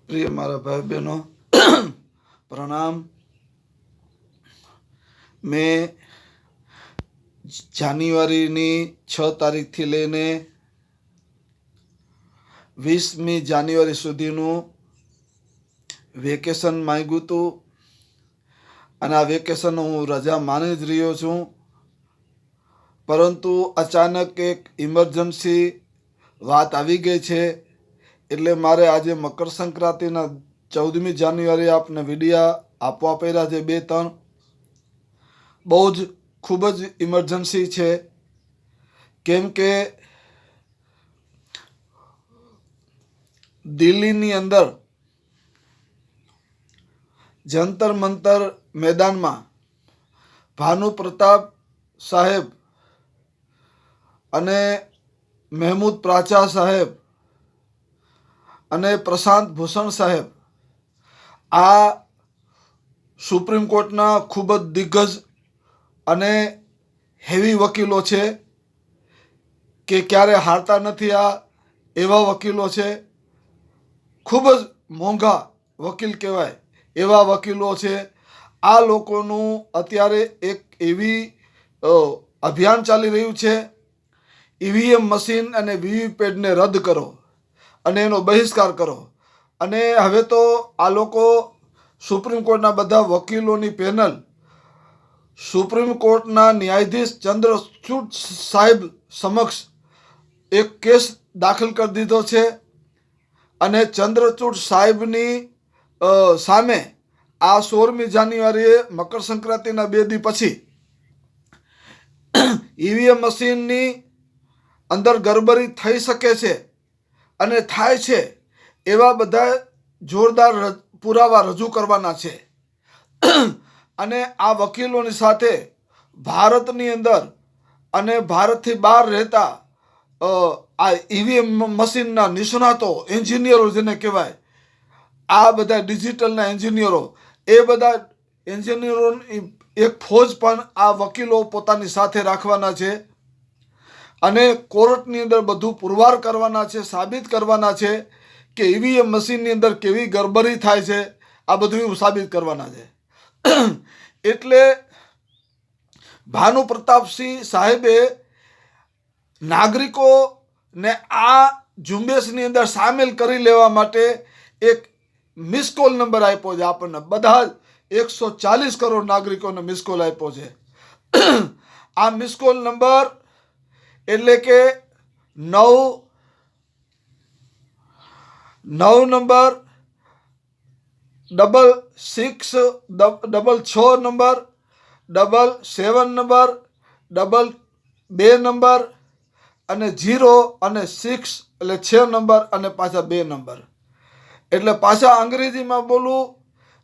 प्रिय मारा भाई बहनों प्रणाम। मैं जान्युआरी 6 तारीखથી લઈને 20મી જાન્યુઆરી સુધીનું વેકેશન માંગ્યું હતું અને આ વેકેશન હું રજા માની જ રહ્યો છું, પરંતુ અચાનક એક ઇમરજન્સી વાત આવી ગઈ છે એટલે મારે આજે મકર સંક્રાંતિના 14મી જાન્યુઆરી આપને વિડીયા આપવા પડ્યા છે। 2-3 બહુ જ ખૂબ જ ઇમરજન્સી છે, કેમ કે દિલ્હીની અંદર જંતર મંતર મેદાનમાં ભાનુ પ્રતાપ સાહેબ અને મહેમૂદ પ્રાચા સાહેબ અને પ્રશાંત ભૂષણ સાહેબ આ સુપ્રીમ કોર્ટના ખૂબ જ દિગ્ગજ અને હેવી વકીલો છે કે ક્યારે હારતા નથી। આ એવા વકીલો છે, ખૂબ જ મોંઘા વકીલ કહેવાય એવા વકીલો છે। આ લોકોનું અત્યારે એક એવી અભિયાન ચાલી રહ્યું છે, ઈવીએમ મશીન અને વીવીપેટને રદ કરો અને એનો બહિષ્કાર કરો। અને હવે તો આ લોકો સુપ્રીમ કોર્ટના બધા વકીલોની પેનલ સુપ્રીમ કોર્ટના ન્યાયાધીશ ચંદ્રચૂડ સાહેબ સમક્ષ એક કેસ દાખલ કરી દીધો છે અને ચંદ્રચૂડ સાહેબની સામે આ 16મી જાન્યુઆરીએ મકર સંક્રાંતિના 2 દી પછી ઈવીએમ મશીનની અંદર ગરબરી થઈ શકે છે અને થાય છે એવા બધા જોરદાર પુરાવા રજૂ કરવાના છે। અને આ વકીલોની સાથે ભારતની અંદર અને ભારતથી બહાર રહેતા આ ઈવીએમ મશીનના નિષ્ણાતો એન્જિનિયરો જેને કહેવાય, આ બધા ડિજિટલના એન્જિનિયરો, એ બધા એન્જિનિયરોની એક ફોજ પણ આ વકીલો પોતાની સાથે રાખવાના છે અને કોર્ટની અંદર બધું પુરવાર કરવાના છે, સાબિત કરવાના છે કે ઈવીએમ મશીનની અંદર કેવી ગરબરી થાય છે, આ બધું સાબિત કરવાના છે। એટલે ભાનુ પ્રતાપસિંહ સાહેબે નાગરિકોને આ ઝુંબેશની અંદર સામેલ કરી લેવા માટે એક મિસ કોલ નંબર આપ્યો છે। આપણને બધા જ 140 કરોડ નાગરિકોને મિસ કોલ આપ્યો છે। આ મિસ કોલ નંબર એટલે કે 9 નંબર 6666 નંબર 77 નંબર 22 નંબર અને 0 અને 6 એટલે 6 નંબર અને પાછા 2 નંબર। એટલે પાછા અંગ્રેજીમાં બોલું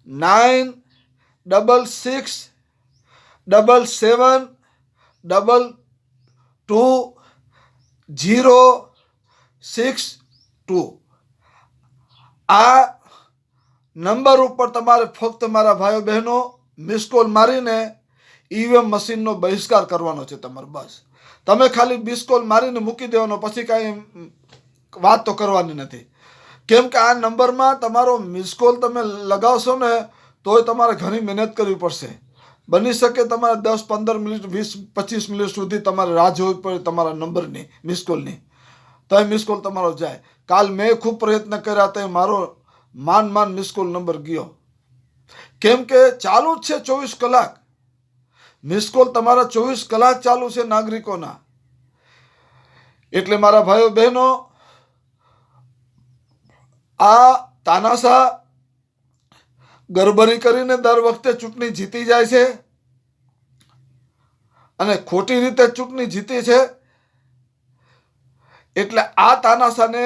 96672206 આ નંબર ઉપર તમારે ફક્ત મારા ભાઈઓ બહેનો મિસ કોલ મારીને ઈવીએમ મશીનનો બહિષ્કાર કરવાનો છે તમારે। બસ તમે ખાલી મિસ કોલ મારીને મૂકી દેવાનો, પછી કાંઈ વાત તો કરવાની નથી, કેમ કે આ નંબરમાં તમારો મિસ કોલ તમે લગાવશો ને તોય તમારે ઘણી મહેનત કરવી પડશે। બની શકે તમારે 10-15 મિનિટ 20-25 મિનિટ સુધી તમારે રાહ જોવી પડે તમારા નંબરની મિસ કોલની, તો મિસ કોલ તમારો જાય। કાલ મેં ખૂબ પ્રયત્ન કર્યા તો મારો માંડ મિસ કોલ નંબર ગયો, કેમ કે ચાલુ જ છે 24 કલાક મિસ કોલ તમારા 24 કલાક ચાલુ છે નાગરિકોના। એટલે મારા ભાઈઓ બહેનો, આ તાનાશાહ ગરબરી કરીને દર વખતે ચૂંટણી જીતી જાય છે અને ખોટી રીતે ચૂંટણી જીતી છે। એટલે આ તાનાશાહને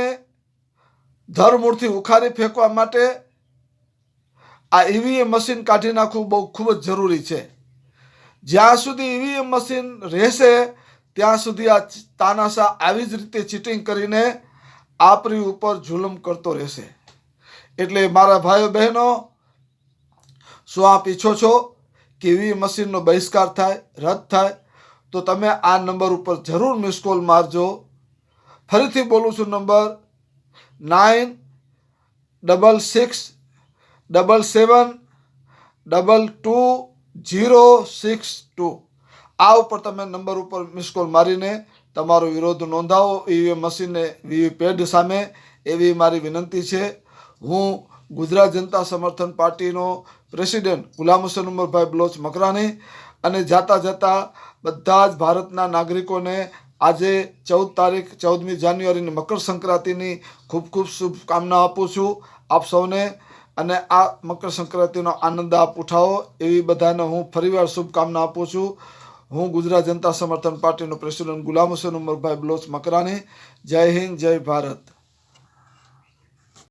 ધરમૂળથી ઉખાડી ફેંકવા માટે આ ઈવીએમ મશીન કાઢી નાખવું બહુ ખૂબ જ જરૂરી છે। જ્યાં સુધી ઈવીએમ મશીન રહેશે ત્યાં સુધી આ તાનાશાહ આવી જ રીતે ચીટિંગ કરીને આપણી ઉપર જુલમ કરતો રહેશે। એટલે મારા ભાઈઓ બહેનો, શું આપ ઈચ્છો છો કે ઈવીએમ મશીનનો બહિષ્કાર થાય, રદ થાય, તો તમે આ નંબર ઉપર જરૂર મિસ કોલ મારજો। ફરીથી બોલું છું, નંબર 9 6677220662 આ ઉપર તમે નંબર ઉપર મિસ કોલ મારીને તમારો વિરોધ નોંધાવો ઈવીએમ મશીનને વીવીપેટ સામે, એવી મારી વિનંતી છે. હું ગુજરાત જનતા સમર્થન પાર્ટીનો પ્રેસિડેન્ટ ગુલામ હુસૈન ઉમરભાઈ બલોચ મકરાણી અને જાતા જતા બધા જ ભારતના નાગરિકોને આજે 14મી જાન્યુઆરીની મકર સંક્રાંતિની ખૂબ ખૂબ શુભકામના આપું છું આપ સૌને. અને આ મકર સંક્રાંતિનો આનંદ આપ ઉઠાવો એવી બધાને હું ફરીવાર શુભકામના આપું છું. હું ગુજરાત જનતા સમર્થન પાર્ટીનો પ્રેસિડેન્ટ ગુલામ હુસૈન ઉમરભાઈ બલોચ મકરાણી. જય હિન્દ, જય ભારત.